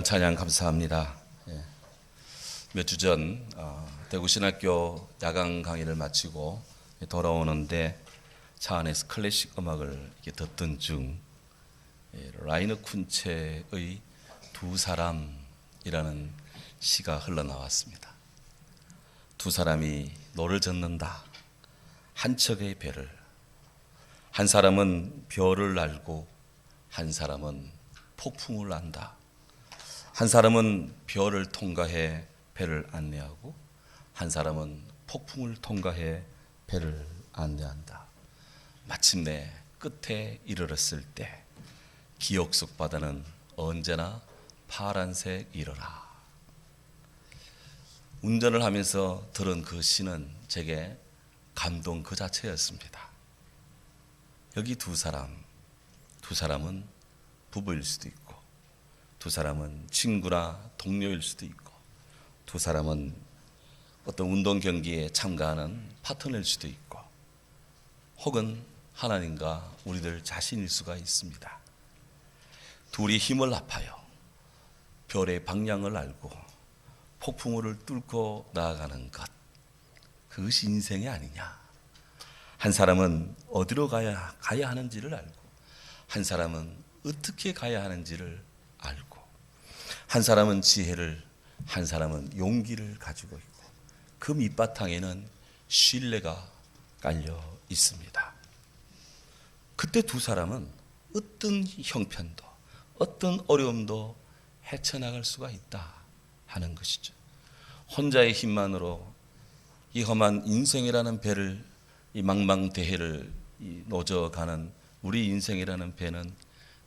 찬양 감사합니다. 몇 주 전 대구신학교 야간 강의를 마치고 돌아오는데 차 안에서 클래식 음악을 이렇게 듣던 중 라이너 쿤체의 두 사람이라는 시가 흘러나왔습니다. 두 사람이 노를 젓는다. 한 척의 배를. 한 사람은 별을 날고 한 사람은 폭풍을 난다. 한 사람은 별을 통과해 배를 안내하고 한 사람은 폭풍을 통과해 배를 안내한다. 마침내 끝에 이르렀을 때 기억 속 바다는 언제나 파란색이로라. 운전을 하면서 들은 그 시는 제게 감동 그 자체였습니다. 여기 두 사람은 부부일 수도 있고 두 사람은 친구나 동료일 수도 있고 두 사람은 어떤 운동 경기에 참가하는 파트너일 수도 있고 혹은 하나님과 우리들 자신일 수가 있습니다. 둘이 힘을 합하여 별의 방향을 알고 폭풍우를 뚫고 나아가는 것, 그것이 인생이 아니냐. 한 사람은 어디로 가야 하는지를 알고 한 사람은 어떻게 가야 하는지를 알고 한 사람은 지혜를 한 사람은 용기를 가지고 있고 그 밑바탕에는 신뢰가 깔려 있습니다. 그때 두 사람은 어떤 형편도 어떤 어려움도 헤쳐나갈 수가 있다 하는 것이죠. 혼자의 힘만으로 이 험한 인생이라는 배를 이 망망대해를 노져가는 우리 인생이라는 배는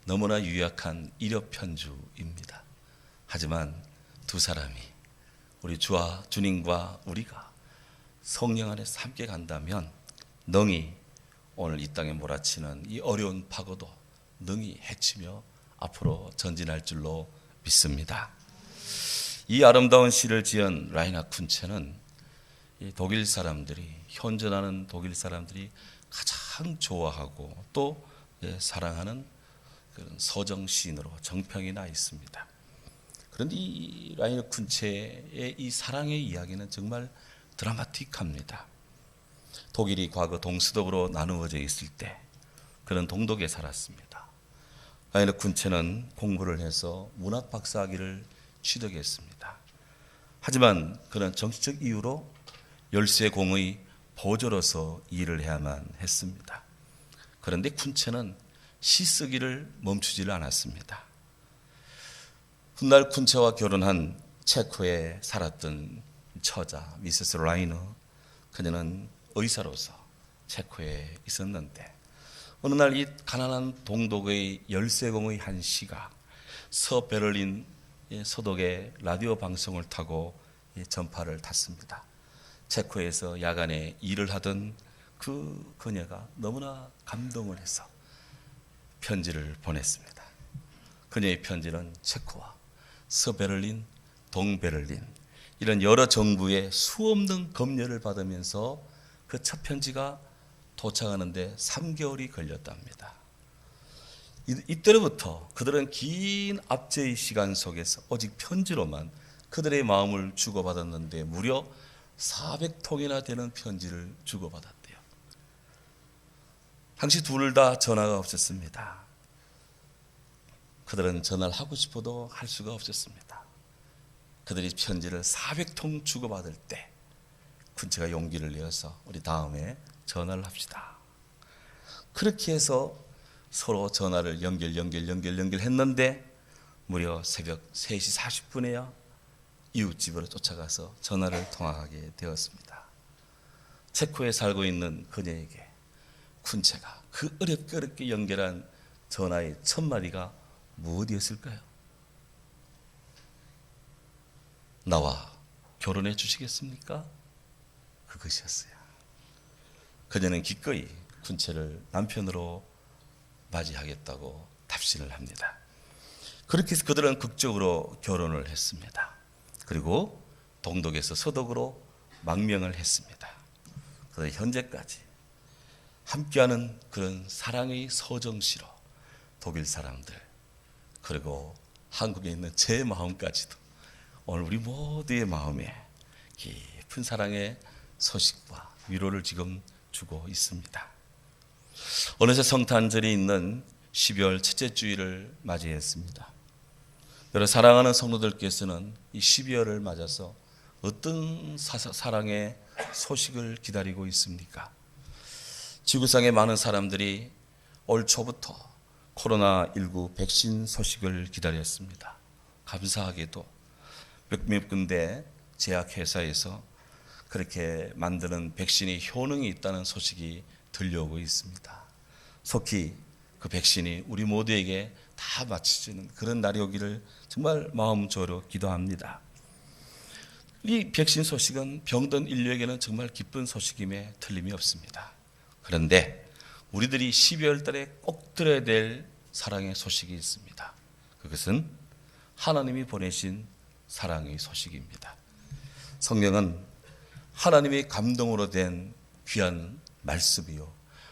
너무나 유약한 일엽편주입니다. 하지만 두 사람이 우리 주와 주님과 우리가 성령 안에서 함께 간다면 능히 오늘 이 땅에 몰아치는 이 어려운 파고도 능히 헤치며 앞으로 전진할 줄로 믿습니다. 이 아름다운 시를 지은 라이너 쿤체는 독일 사람들이 현존하는 독일 사람들이 가장 좋아하고 또 사랑하는 그런 서정 시인으로 정평이 나 있습니다. 그런데 이 라이너 쿤체의 이 사랑의 이야기는 정말 드라마틱합니다. 독일이 과거 동서독으로 나누어져 있을 때 그는 동독에 살았습니다. 라이너 쿤체는 공부를 해서 문학 박사학위를 취득했습니다. 하지만 그는 정치적 이유로 열세공의 보조로서 일을 해야만 했습니다. 그런데 쿤체는 시 쓰기를 멈추지를 않았습니다. 훗날 쿤체와 결혼한 체코에 살았던 처자 미세스 라이너, 그녀는 의사로서 체코에 있었는데 어느 날 이 가난한 동독의 열세공의 한 시가 서베를린 서독의 라디오 방송을 타고 전파를 탔습니다. 체코에서 야간에 일을 하던 그 그녀가 너무나 감동을 해서 편지를 보냈습니다. 그녀의 편지는 체코와 서베를린, 동베를린 이런 여러 정부의 수없는 검열을 받으면서 그 첫 편지가 도착하는데 3개월이 걸렸답니다. 이때로부터 그들은 긴 압제의 시간 속에서 오직 편지로만 그들의 마음을 주고받았는데 무려 400통이나 되는 편지를 주고받았대요. 당시 둘 다 전화가 없었습니다. 그들은 전화를 하고 싶어도 할 수가 없었습니다. 그들이 편지를 400통 주고받을 때 쿤체가 용기를 내어서 우리 다음에 전화를 합시다. 그렇게 해서 서로 전화를 연결했는데 무려 새벽 3시 40분에야 이웃집으로 쫓아가서 전화를 통화하게 되었습니다. 체코에 살고 있는 그녀에게 쿤체가 그 어렵게 연결한 전화의 첫 마디가 무엇이었을까요? 나와 결혼해 주시겠습니까? 그것이었어요. 그녀는 기꺼이 쿤체를 남편으로 맞이하겠다고 답신을 합니다. 그렇게 해서 그들은 극적으로 결혼을 했습니다. 그리고 동독에서 서독으로 망명을 했습니다. 그래서 현재까지 함께하는 그런 사랑의 서정시로 독일 사람들 그리고 한국에 있는 제 마음까지도 오늘 우리 모두의 마음에 깊은 사랑의 소식과 위로를 지금 주고 있습니다. 어느새 성탄절이 있는 12월 첫째 주일을 맞이했습니다. 여러 사랑하는 성도들께서는 이 12월을 맞아서 어떤 사랑의 소식을 기다리고 있습니까? 지구상의 많은 사람들이 올 초부터 코로나19 백신 소식을 기다렸습니다. 감사하게도 몇몇 군데 제약회사에서 그렇게 만드는 백신이 효능이 있다는 소식이 들려오고 있습니다. 속히 그 백신이 우리 모두에게 다 맞춰지는 그런 날이 오기를 정말 마음조로 기도합니다. 이 백신 소식은 병든 인류에게는 정말 기쁜 소식임에 틀림이 없습니다. 그런데 우리들이 12월 달에 꼭 들어야 될 사랑의 소식이 있습니다. 그것은 하나님이 보내신 사랑의 소식입니다. 성경은 하나님의 감동으로 된 귀한 말씀이요,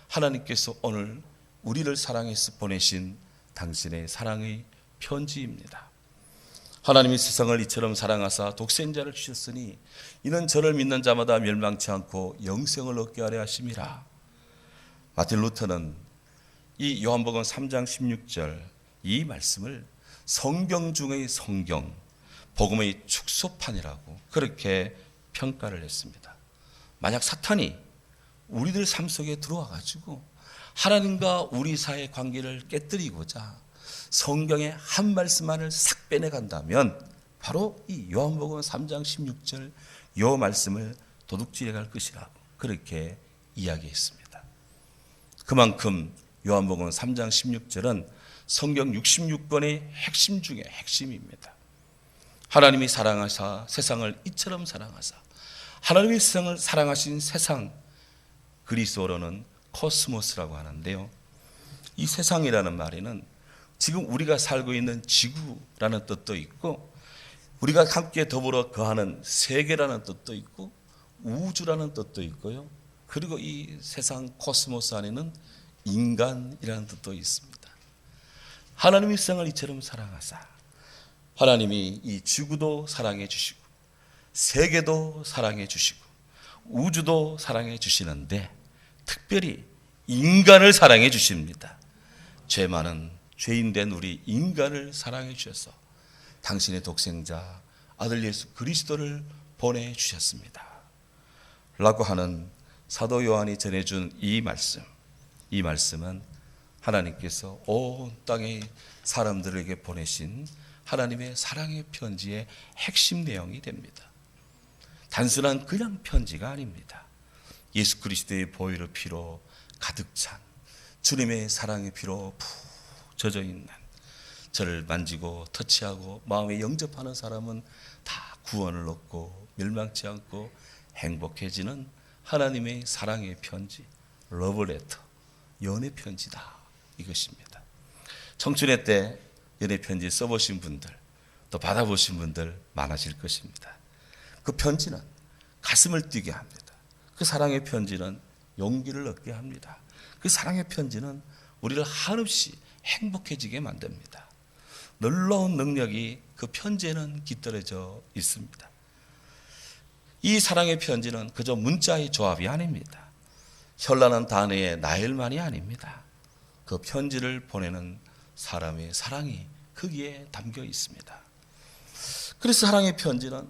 하나님께서 오늘 우리를 사랑해서 보내신 당신의 사랑의 편지입니다. 하나님이 세상을 이처럼 사랑하사 독생자를 주셨으니 이는 저를 믿는 자마다 멸망치 않고 영생을 얻게 하려 하심이라. 마틴 루터는 이 요한복음 3장 16절 이 말씀을 성경 중의 성경, 복음의 축소판이라고 그렇게 평가를 했습니다. 만약 사탄이 우리들 삶 속에 들어와 가지고 하나님과 우리 사이의 관계를 깨뜨리고자 성경의 한 말씀만을 싹 빼내간다면 바로 이 요한복음 3장 16절 요 말씀을 도둑질해 갈 것이라고 그렇게 이야기했습니다. 그만큼 요한복음 3장 16절은 성경 66권의 핵심 중에 핵심입니다. 하나님이 사랑하사 세상을 이처럼 사랑하사, 하나님이 세상을 사랑하신 세상, 그리스어로는 코스모스라고 하는데요, 이 세상이라는 말에는 지금 우리가 살고 있는 지구라는 뜻도 있고 우리가 함께 더불어 거하는 세계라는 뜻도 있고 우주라는 뜻도 있고요, 그리고 이 세상 코스모스 안에는 인간이라는 뜻도 있습니다. 하나님이 세상을 이처럼 사랑하사 하나님이 이 지구도 사랑해 주시고 세계도 사랑해 주시고 우주도 사랑해 주시는데 특별히 인간을 사랑해 주십니다. 죄 많은 죄인된 우리 인간을 사랑해 주셔서 당신의 독생자 아들 예수 그리스도를 보내주셨습니다 라고 하는 사도 요한이 전해준 이 말씀은 하나님께서 온 땅의 사람들에게 보내신 하나님의 사랑의 편지의 핵심 내용이 됩니다. 단순한 그냥 편지가 아닙니다. 예수 그리스도의 보혈의 피로 가득 찬 주님의 사랑의 피로 푹 젖어 있는, 저를 만지고 터치하고 마음에 영접하는 사람은 다 구원을 얻고 멸망치 않고 행복해지는 하나님의 사랑의 편지, 러브레터, 연애 편지다 이것입니다. 청춘의 때 연애 편지 써보신 분들, 또 받아보신 분들 많으실 것입니다. 그 편지는 가슴을 뛰게 합니다. 그 사랑의 편지는 용기를 얻게 합니다. 그 사랑의 편지는 우리를 한없이 행복해지게 만듭니다. 놀라운 능력이 그 편지에는 깃들어져 있습니다. 이 사랑의 편지는 그저 문자의 조합이 아닙니다. 현란한 단어의 나열만이 아닙니다. 그 편지를 보내는 사람의 사랑이 거기에 담겨 있습니다. 그래서 사랑의 편지는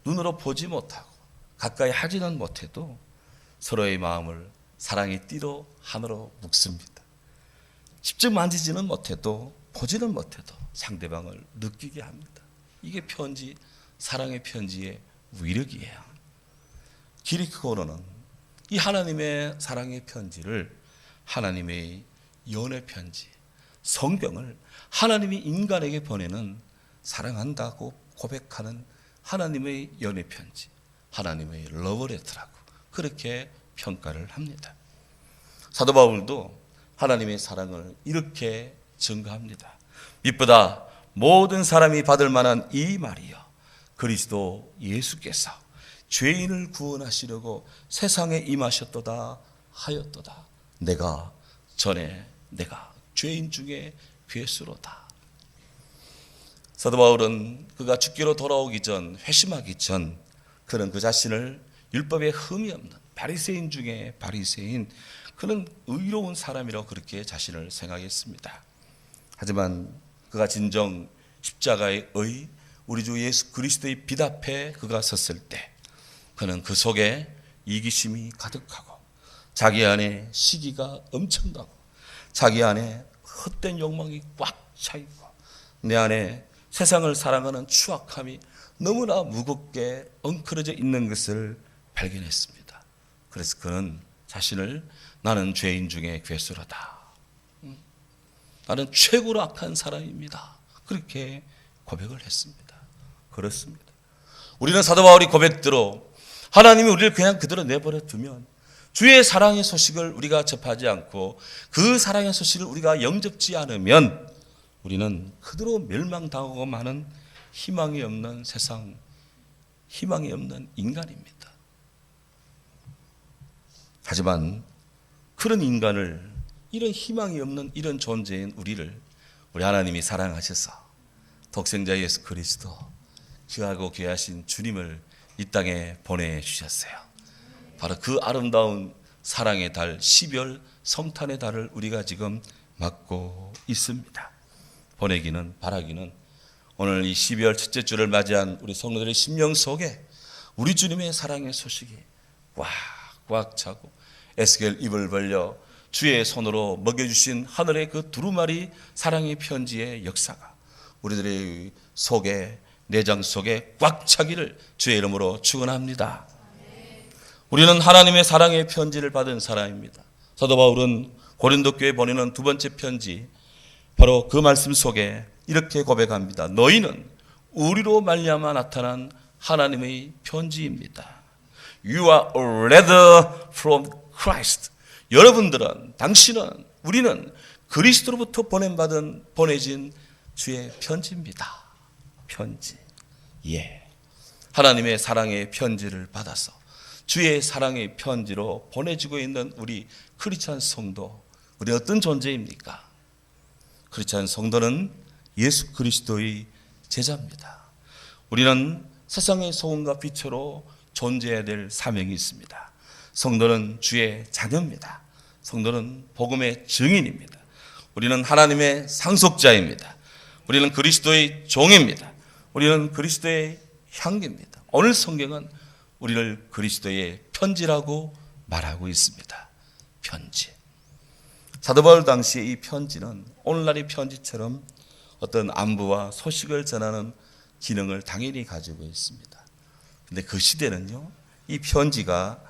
눈으로 보지 못하고 가까이 하지는 못해도 서로의 마음을 사랑의 띠로 하나로 묶습니다. 직접 만지지는 못해도 보지는 못해도 상대방을 느끼게 합니다. 이게 편지, 사랑의 편지의 위력이에요. 기리크고로는 이 하나님의 사랑의 편지를 하나님의 연애 편지, 성경을 하나님이 인간에게 보내는 사랑한다고 고백하는 하나님의 연애 편지, 하나님의 러브레터라고 그렇게 평가를 합니다. 사도 바울도 하나님의 사랑을 이렇게 증거합니다. 이보다 모든 사람이 받을 만한 이 말이요, 그리스도 예수께서 죄인을 구원하시려고 세상에 임하셨도다 하였도다. 내가 죄인 중에 괴수로다. 사도 바울은 그가 죽기로 돌아오기 전, 회심하기 전 그는 그 자신을 율법에 흠이 없는 바리새인 중에 바리새인, 그는 의로운 사람이라고 그렇게 자신을 생각했습니다. 하지만 그가 진정 십자가의 의, 우리 주 예수 그리스도의 빛 앞에 그가 섰을 때 그는 그 속에 이기심이 가득하고 자기 안에 시기가 엄청나고 자기 안에 헛된 욕망이 꽉 차 있고 내 안에 세상을 사랑하는 추악함이 너무나 무겁게 엉클어져 있는 것을 발견했습니다. 그래서 그는 자신을 나는 죄인 중에 괴수라다. 나는 최고로 악한 사람입니다. 그렇게 고백을 했습니다. 그렇습니다. 우리는 사도 바울의 고백대로 하나님이 우리를 그냥 그대로 내버려 두면 주의 사랑의 소식을 우리가 접하지 않고 그 사랑의 소식을 우리가 영접지 않으면 우리는 그대로 멸망당하고 마는 희망이 없는 세상, 희망이 없는 인간입니다. 하지만 그런 인간을, 이런 희망이 없는 이런 존재인 우리를 우리 하나님이 사랑하셔서 독생자 예수 그리스도, 귀하고 귀하신 주님을 이 땅에 보내주셨어요. 바로 그 아름다운 사랑의 달, 12월 성탄의 달을 우리가 지금 맞고 있습니다. 보내기는, 바라기는 오늘 이 12월 첫째 주를 맞이한 우리 성도들의 심령 속에 우리 주님의 사랑의 소식이 꽉 차고 에스겔 입을 벌려 주의 손으로 먹여주신 하늘의 그 두루마리 사랑의 편지의 역사가 우리들의 속에, 내장 속에 꽉 차기를 주의 이름으로 축원합니다. 우리는 하나님의 사랑의 편지를 받은 사람입니다. 사도 바울은 고린도 교회에 보내는 두 번째 편지, 바로 그 말씀 속에 이렇게 고백합니다. 너희는 우리로 말미암아 나타난 하나님의 편지입니다. You are a letter from Christ. 여러분들은, 당신은, 우리는 그리스도로부터 보내진 주의 편지입니다. 편지. 예. 하나님의 사랑의 편지를 받아서 주의 사랑의 편지로 보내지고 있는 우리 크리스찬 성도, 우리 어떤 존재입니까? 크리스찬 성도는 예수 그리스도의 제자입니다. 우리는 세상의 소금과 빛으로 존재해야 될 사명이 있습니다. 성도는 주의 자녀입니다. 성도는 복음의 증인입니다. 우리는 하나님의 상속자입니다. 우리는 그리스도의 종입니다. 우리는 그리스도의 향기입니다. 오늘 성경은 우리를 그리스도의 편지라고 말하고 있습니다. 편지. 사도 바울 당시의 이 편지는 오늘날의 편지처럼 어떤 안부와 소식을 전하는 기능을 당연히 가지고 있습니다. 그런데 그 시대는요, 이 편지가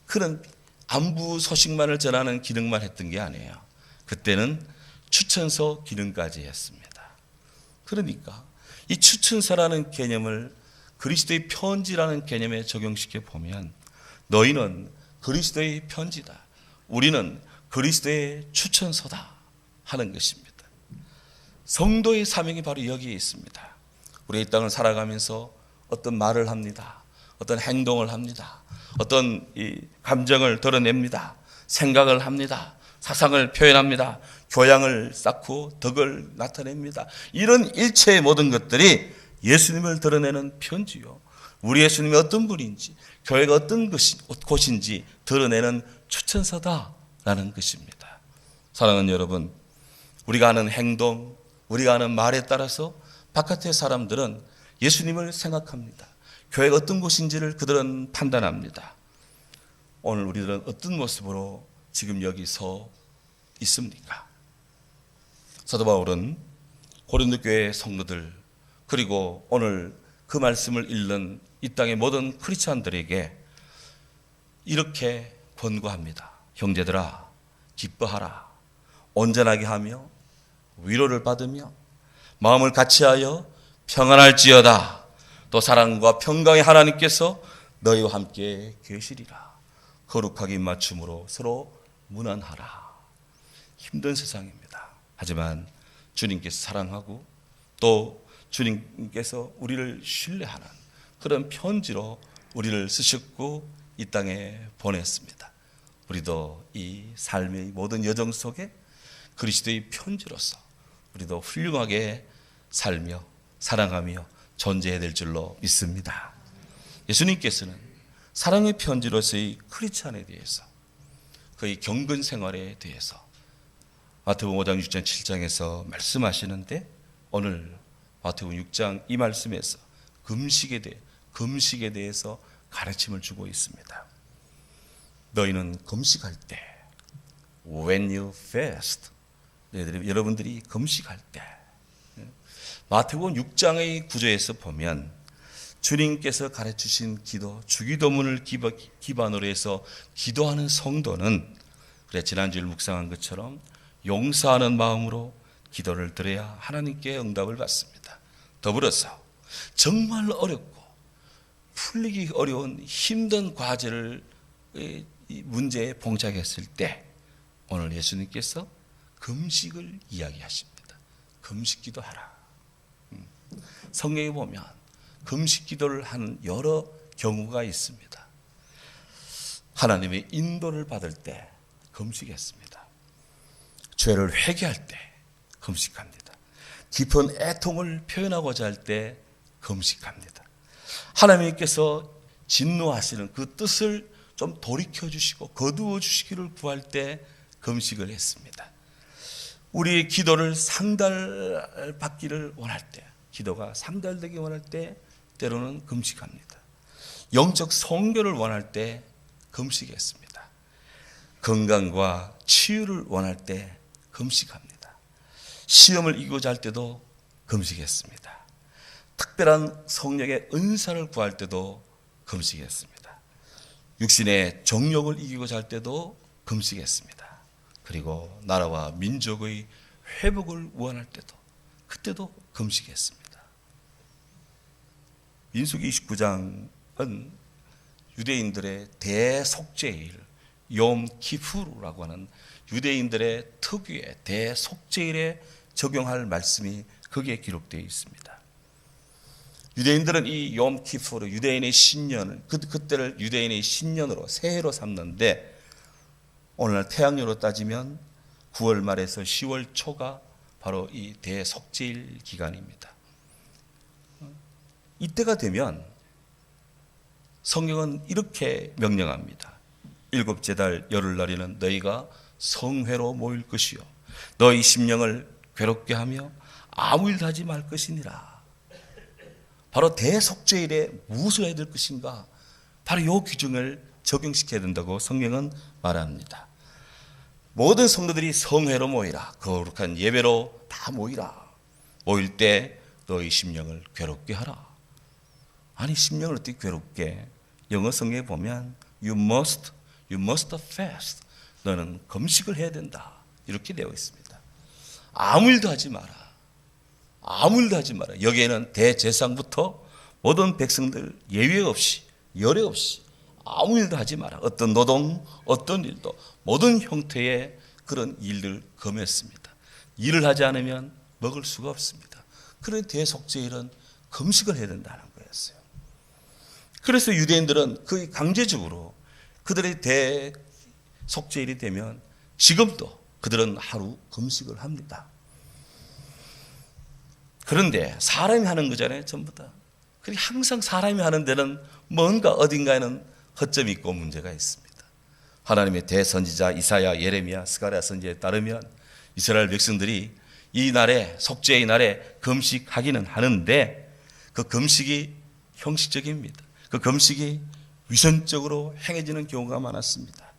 그런 안부 소식만을 전하는 기능만 했던 게 아니에요. 그때는 추천서 기능까지 했습니다. 그러니까 이 추천서라는 개념을 그리스도의 편지라는 개념에 적용시켜 보면 너희는 그리스도의 편지다. 우리는 그리스도의 추천서다 하는 것입니다. 성도의 사명이 바로 여기에 있습니다. 우리 이 땅을 살아가면서 어떤 말을 합니다. 어떤 행동을 합니다. 어떤 이 감정을 드러냅니다. 생각을 합니다. 사상을 표현합니다. 교양을 쌓고 덕을 나타냅니다. 이런 일체의 모든 것들이 예수님을 드러내는 편지요. 우리 예수님이 어떤 분인지, 교회가 어떤 곳인지 드러내는 추천서다라는 것입니다. 사랑하는 여러분, 우리가 하는 행동, 우리가 하는 말에 따라서 바깥의 사람들은 예수님을 생각합니다. 교회가 어떤 곳인지를 그들은 판단합니다. 오늘 우리들은 어떤 모습으로 지금 여기 서 있습니까? 사도 바울은 고린도 교회의 성도들, 그리고 오늘 그 말씀을 읽는 이 땅의 모든 크리스찬들에게 이렇게 권고합니다. 형제들아, 기뻐하라. 온전하게 하며 위로를 받으며 마음을 같이하여 평안할지어다. 또 사랑과 평강의 하나님께서 너희와 함께 계시리라. 거룩하게 입맞춤으로 서로 무난하라. 힘든 세상입니다. 하지만 주님께서 사랑하고 또 주님께서 우리를 신뢰하는 그런 편지로 우리를 쓰셨고 이 땅에 보냈습니다. 우리도 이 삶의 모든 여정 속에 그리스도의 편지로서 우리도 훌륭하게 살며 사랑하며 존재해야 될 줄로 믿습니다. 예수님께서는 사랑의 편지로서의 크리스찬에 대해서, 그의 경건 생활에 대해서 마태복음 5장 6장 7장에서 말씀하시는데, 오늘 마태복음 6장 이 말씀에서 금식에 대해서 가르침을 주고 있습니다. 너희는 금식할 때, when you fast, 여러분들이 금식할 때, 마태복음 6장의 구조에서 보면 주님께서 가르치신 기도, 주기도문을 기반으로 해서 기도하는 성도는, 그래 지난주에 묵상한 것처럼 용서하는 마음으로 기도를 드려야 하나님께 응답을 받습니다. 더불어서 정말 어렵고 풀리기 어려운 힘든 과제를, 이 문제에 봉착했을 때 오늘 예수님께서 금식을 이야기하십니다. 금식 기도하라. 성경에 보면 금식 기도를 하는 여러 경우가 있습니다. 하나님의 인도를 받을 때 금식했습니다. 죄를 회개할 때 금식합니다. 깊은 애통을 표현하고자 할 때 금식합니다. 하나님께서 진노하시는 그 뜻을 좀 돌이켜주시고 거두어 주시기를 구할 때 금식을 했습니다. 우리의 기도를 상달받기를 원할 때, 기도가 상달되기 원할 때 때로는 금식합니다. 영적 성결을 원할 때 금식했습니다. 건강과 치유를 원할 때 금식합니다. 시험을 이기고자 할 때도 금식했습니다. 특별한 성령의 은사를 구할 때도 금식했습니다. 육신의 정욕을 이기고자 할 때도 금식했습니다. 그리고 나라와 민족의 회복을 원할 때도, 그때도 금식했습니다. 민수기 29장은 유대인들의 대속죄일, 욤 키푸르라고 하는 유대인들의 특유의 대속죄일에 적용할 말씀이 거기에 기록되어 있습니다. 유대인들은 이 욤 키푸르, 유대인의 신년을, 그때를 유대인의 신년으로, 새해로 삼는데, 오늘날 태양열로 따지면 9월 말에서 10월 초가 바로 이 대속죄일 기간입니다. 이때가 되면 성경은 이렇게 명령합니다. 일곱째 달 열흘날에는 너희가 성회로 모일 것이요 너희 심령을 괴롭게 하며 아무 일도 하지 말 것이니라. 바로 대속죄일에 무엇을 해야 될 것인가, 바로 이 규정을 적용시켜야 된다고 성경은 말합니다. 모든 성도들이 성회로 모이라, 거룩한 예배로 다 모이라. 모일 때 너희 심령을 괴롭게 하라. 아니, 심령을 어떻게 괴롭게? 영어 성경에 보면 you must fast. 너는 금식을 해야 된다. 이렇게 되어 있습니다. 아무 일도 하지 마라. 아무 일도 하지 마라. 여기에는 대제사장부터 모든 백성들 예외 없이, 열애 없이 아무 일도 하지 마라. 어떤 노동, 어떤 일도, 모든 형태의 그런 일을 금했습니다. 일을 하지 않으면 먹을 수가 없습니다. 그런 대속죄일은 금식을 해야 된다는 거였어요. 그래서 유대인들은 거의 강제적으로 그들의 대속죄일이 되면 지금도 그들은 하루 금식을 합니다. 그런데 사람이 하는 거잖아요, 전부 다. 항상 사람이 하는 데는 뭔가 어딘가에는 허점이 있고 문제가 있습니다. 하나님의 대선지자 이사야, 예레미야, 스가랴 선지자에 따르면 이스라엘 백성들이 이 날에, 속죄의 날에 금식하기는 하는데 그 금식이 형식적입니다. 그 금식이 위선적으로 행해지는 경우가 많았습니다.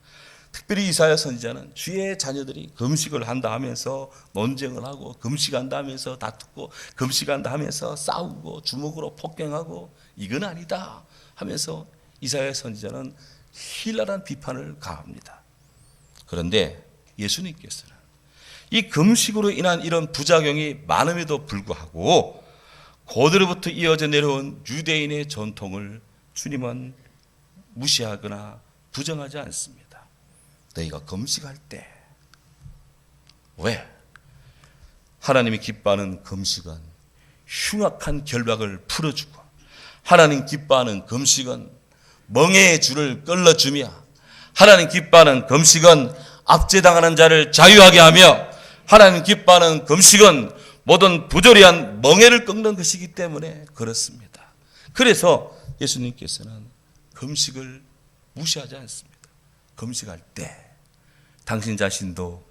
특별히 이사야 선지자는 주의 자녀들이 금식을 한다 하면서 논쟁을 하고, 금식한다 하면서 다투고, 금식한다 하면서 싸우고, 주먹으로 폭행하고, 이건 아니다 하면서 이사야 선지자는 희랄한 비판을 가합니다. 그런데 예수님께서는 이 금식으로 인한 이런 부작용이 많음에도 불구하고 고대로부터 이어져 내려온 유대인의 전통을 주님은 무시하거나 부정하지 않습니다. 너희가 금식할 때, 왜? 하나님이 기뻐하는 금식은 흉악한 결박을 풀어주고, 하나님 기뻐하는 금식은 멍에의 줄을 끌어주며, 하나님 기뻐하는 금식은 압제당하는 자를 자유하게 하며, 하나님 기뻐하는 금식은 모든 부조리한 멍에를 꺾는 것이기 때문에 그렇습니다. 그래서 예수님께서는 금식을 무시하지 않습니다. 금식할 때 당신 자신도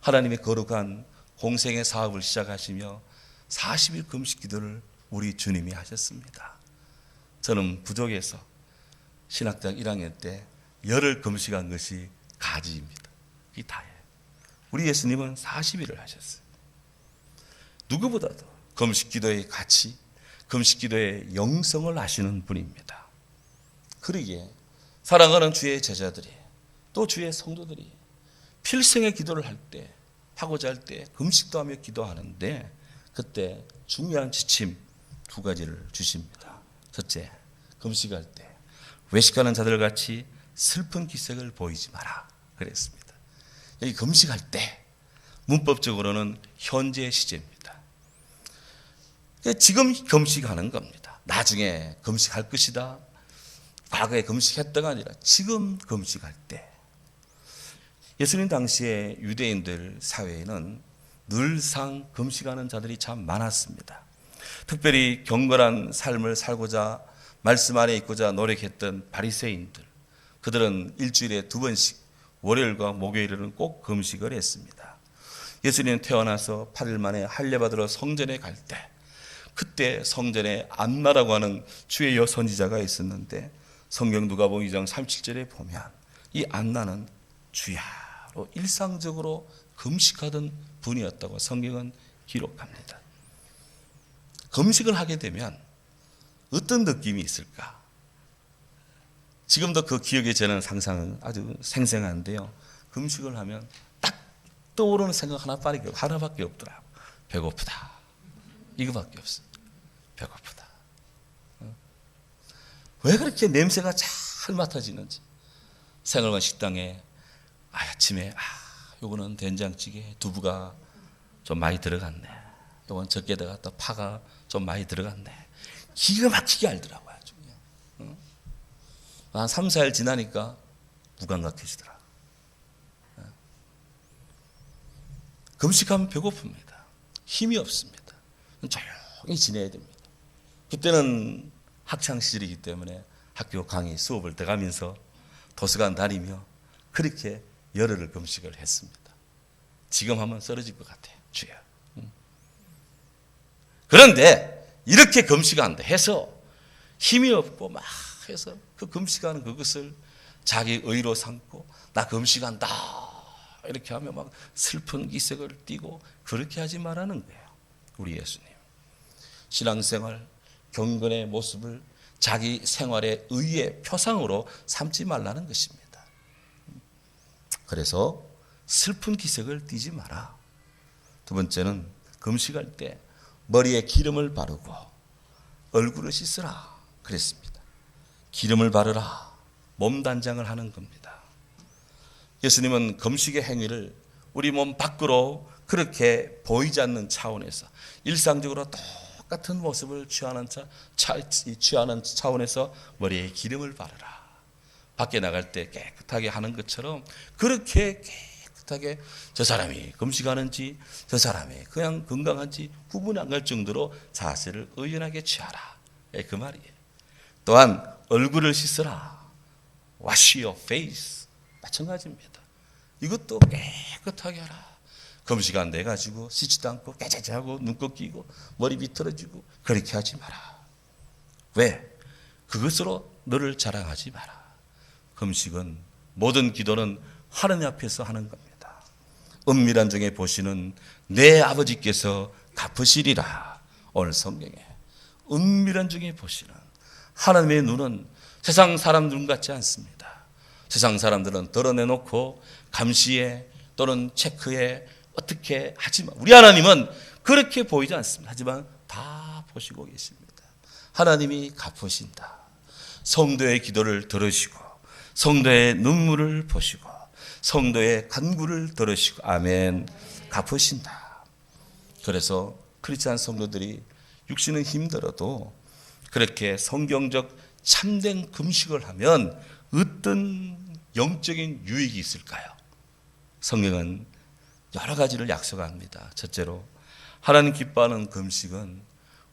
하나님의 거룩한 공생의 사업을 시작하시며 40일 금식 기도를 우리 주님이 하셨습니다. 저는 부족에서 신학장 1학년 때 열흘 금식한 것이 가지입니다. 이 다예요. 우리 예수님은 40일을 하셨어요. 누구보다도 금식 기도의 가치, 금식 기도의 영성을 아시는 분입니다. 그러기에 사랑하는 주의 제자들이 또 주의 성도들이 필생의 기도를 할 때, 하고자 할 때 금식도 하며 기도하는데 그때 중요한 지침 두 가지를 주십니다. 첫째, 금식할 때 외식하는 자들 같이 슬픈 기색을 보이지 마라 그랬습니다. 여기 금식할 때 문법적으로는 현재 시제입니다. 지금 금식하는 겁니다. 나중에 금식할 것이다. 과거에 금식했다가 아니라 지금 금식할 때. 예수님 당시에 유대인들 사회에는 늘상 금식하는 자들이 참 많았습니다. 특별히 경건한 삶을 살고자 말씀 안에 있고자 노력했던 바리새인들, 그들은 일주일에 2번씩 월요일과 목요일에는 꼭 금식을 했습니다. 예수님 태어나서 8일 만에 할례 받으러 성전에 갈 때, 그때 성전에 안나라고 하는 주의 여선지자가 있었는데 성경 누가복음 2장 37절에 보면 이 안나는 주야로 일상적으로 금식하던 분이었다고 성경은 기록합니다. 금식을 하게 되면 어떤 느낌이 있을까? 지금도 그 기억에 저는 상상은 아주 생생한데요. 금식을 하면 딱 떠오르는 생각 하나밖에 없더라고. 배고프다. 이거밖에 없어. 배고프다. 왜 그렇게 냄새가 잘 맡아지는지. 생활관 식당에 아침에 요거는 된장찌개 두부가 좀 많이 들어갔네. 요건 적게다가 또 파가 좀 많이 들어갔네. 기가 막히게 알더라고요. 아주. 한 3, 4일 지나니까 무감각해지더라. 금식하면 배고픕니다. 힘이 없습니다. 조용히 지내야 됩니다. 그때는 학창시절이기 때문에 학교 강의 수업을 들어가면서 도서관 다니며 그렇게 열흘을 금식을 했습니다. 지금 하면 쓰러질 것 같아요. 주여. 그런데 이렇게 금식한다 해서 힘이 없고 막 해서 그 금식하는 그것을 자기 의로 삼고 나 금식한다 이렇게 하면 막 슬픈 기색을 띠고 그렇게 하지 말라는 거예요. 우리 예수님. 신앙생활, 경건의 모습을 자기 생활의 의의 표상으로 삼지 말라는 것입니다. 그래서 슬픈 기색을 띠지 마라. 두 번째는 금식할 때 머리에 기름을 바르고 얼굴을 씻으라 그랬습니다. 기름을 바르라. 몸단장을 하는 겁니다. 예수님은 금식의 행위를 우리 몸 밖으로 그렇게 보이지 않는 차원에서 일상적으로 똑같은 모습을 취하는 차원에서 머리에 기름을 바르라. 밖에 나갈 때 깨끗하게 하는 것처럼 그렇게 깨끗하게 저 사람이 금식하는지 저 사람이 그냥 건강한지 구분이 안 갈 정도로 자세를 의연하게 취하라. 그 말이에요. 또한 얼굴을 씻으라. Wash your face. 마찬가지입니다. 이것도 깨끗하게 하라. 금식 안 돼가지고 씻지도 않고 깨자자하고 눈곱 끼고 머리 비틀어지고 그렇게 하지 마라. 왜? 그것으로 너를 자랑하지 마라. 금식은 모든 기도는 하나님 앞에서 하는 겁니다. 은밀한 중에 보시는 내 아버지께서 갚으시리라. 오늘 성경에 은밀한 중에 보시는 하나님의 눈은 세상 사람 눈 같지 않습니다. 세상 사람들은 드러내놓고 감시에 또는 체크에 어떻게 하지만 우리 하나님은 그렇게 보이지 않습니다. 하지만 다 보시고 계십니다. 하나님이 갚으신다. 성도의 기도를 들으시고 성도의 눈물을 보시고 성도의 간구를 들으시고 아멘 갚으신다. 그래서 크리스찬 성도들이 육신은 힘들어도 그렇게 성경적 참된 금식을 하면 어떤 영적인 유익이 있을까요? 성경은 여러 가지를 약속합니다. 첫째로 하나님 기뻐하는 금식은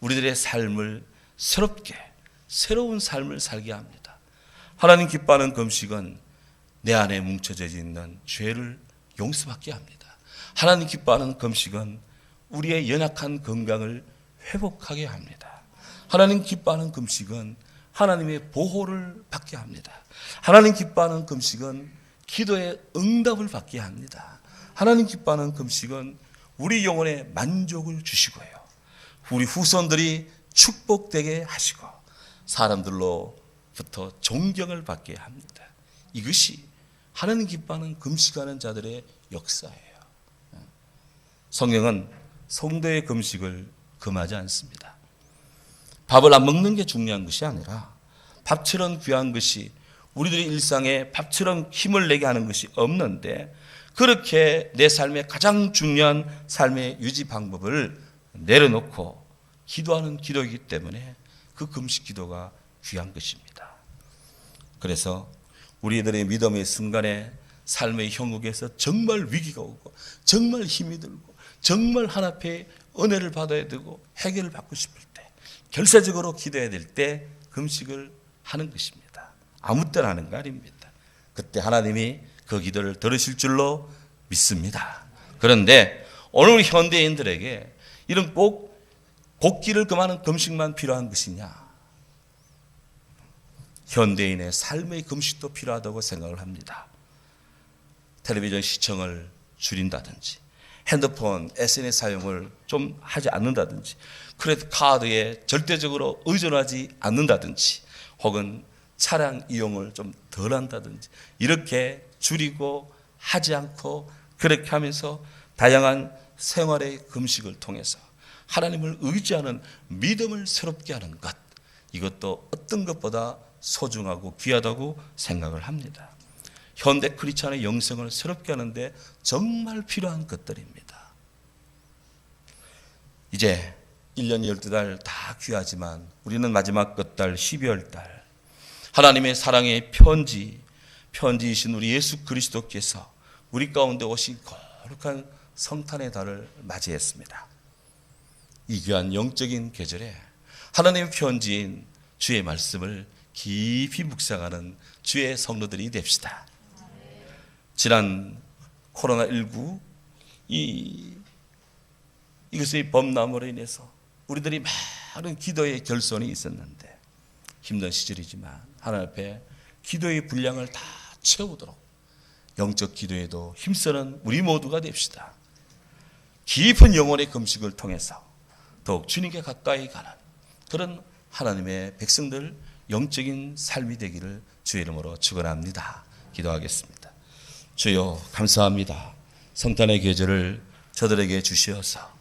우리들의 삶을 새롭게, 새로운 삶을 살게 합니다. 하나님 기뻐하는 금식은 내 안에 뭉쳐져 있는 죄를 용서받게 합니다. 하나님 기뻐하는 금식은 우리의 연약한 건강을 회복하게 합니다. 하나님 기뻐하는 금식은 하나님의 보호를 받게 합니다. 하나님 기뻐하는 금식은 기도의 응답을 받게 합니다. 하나님 기뻐하는 금식은 우리 영혼에 만족을 주시고요, 우리 후손들이 축복되게 하시고 사람들로부터 존경을 받게 합니다. 이것이 하나님 기뻐하는 금식하는 자들의 역사예요. 성경은 성도의 금식을 금하지 않습니다. 밥을 안 먹는 게 중요한 것이 아니라 밥처럼 귀한 것이 우리들의 일상에 밥처럼 힘을 내게 하는 것이 없는데, 그렇게 내 삶의 가장 중요한 삶의 유지 방법을 내려놓고 기도하는 기도이기 때문에 그 금식 기도가 귀한 것입니다. 그래서 우리들의 믿음의 순간에 삶의 형국에서 정말 위기가 오고 정말 힘이 들고 정말 하나님의 은혜를 받아야 되고 해결을 받고 싶을 때, 결사적으로 기도해야 될 때 금식을 하는 것입니다. 아무 때나 하는 거 아닙니다. 그때 하나님이 그 기도를 들으실 줄로 믿습니다. 그런데 오늘 현대인들에게 이런 꼭 곡기를 금하는 금식만 필요한 것이냐? 현대인의 삶의 금식도 필요하다고 생각을 합니다. 텔레비전 시청을 줄인다든지, 핸드폰, SNS 사용을 좀 하지 않는다든지, 크레딧 카드에 절대적으로 의존하지 않는다든지, 혹은 차량 이용을 좀 덜 한다든지, 이렇게 줄이고 하지 않고 그렇게 하면서 다양한 생활의 금식을 통해서 하나님을 의지하는 믿음을 새롭게 하는 것, 이것도 어떤 것보다 소중하고 귀하다고 생각을 합니다. 현대 크리스찬의 영성을 새롭게 하는데 정말 필요한 것들입니다. 이제 1년 12달 다 귀하지만 우리는 마지막 끝달 12월 달, 하나님의 사랑의 편지이신 우리 예수 그리스도께서 우리 가운데 오신 거룩한 성탄의 달을 맞이했습니다. 이 귀한 영적인 계절에 하나님의 편지인 주의 말씀을 깊이 묵상하는 주의 성도들이 됩시다. 지난 코로나19 이것의 범람으로 인해서 우리들이 많은 기도의 결손이 있었는데, 힘든 시절이지만 하나님 앞에 기도의 분량을 다 채우도록 영적 기도에도 힘쓰는 우리 모두가 됩시다. 깊은 영혼의 금식을 통해서 더욱 주님께 가까이 가는 그런 하나님의 백성들 영적인 삶이 되기를 주의 이름으로 축원합니다. 기도하겠습니다. 주여 감사합니다. 성탄의 계절을 저들에게 주시어서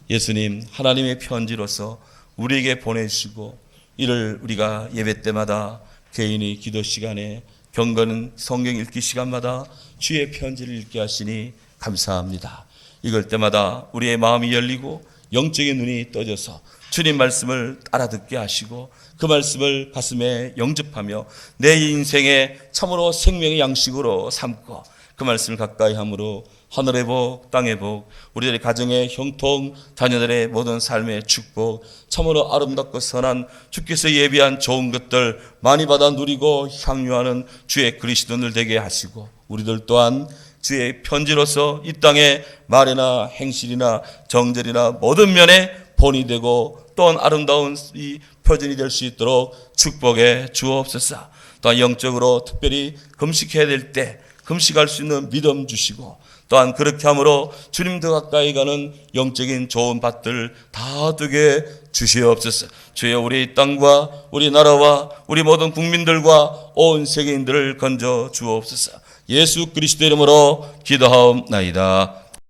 예수님 하나님의 편지로서 우리에게 보내주시고, 이를 우리가 예배 때마다 개인의 기도 시간에 경건 성경 읽기 시간마다 주의 편지를 읽게 하시니 감사합니다. 읽을 때마다 우리의 마음이 열리고 영적인 눈이 떠져서 주님 말씀을 알아듣게 하시고 그 말씀을 가슴에 영접하며 내 인생의 참으로 생명의 양식으로 삼고 그 말씀을 가까이 함으로 하늘의 복, 땅의 복, 우리들의 가정의 형통, 자녀들의 모든 삶의 축복, 참으로 아름답고 선한 주께서 예비한 좋은 것들 많이 받아 누리고 향유하는 주의 그리스도인들 되게 하시고, 우리들 또한 주의 편지로서 이 땅의 말이나 행실이나 정절이나 모든 면에 본이 되고 또한 아름다운 이 표준이 될 수 있도록 축복해 주옵소서. 또한 영적으로 특별히 금식해야 될 때 금식할 수 있는 믿음 주시고, 또한 그렇게 함으로 주님 더 가까이 가는 영적인 좋은 밭들 다 두게 주시옵소서. 주여 우리 땅과 우리 나라와 우리 모든 국민들과 온 세계인들을 건져 주옵소서. 예수 그리스도 이름으로 기도하옵나이다.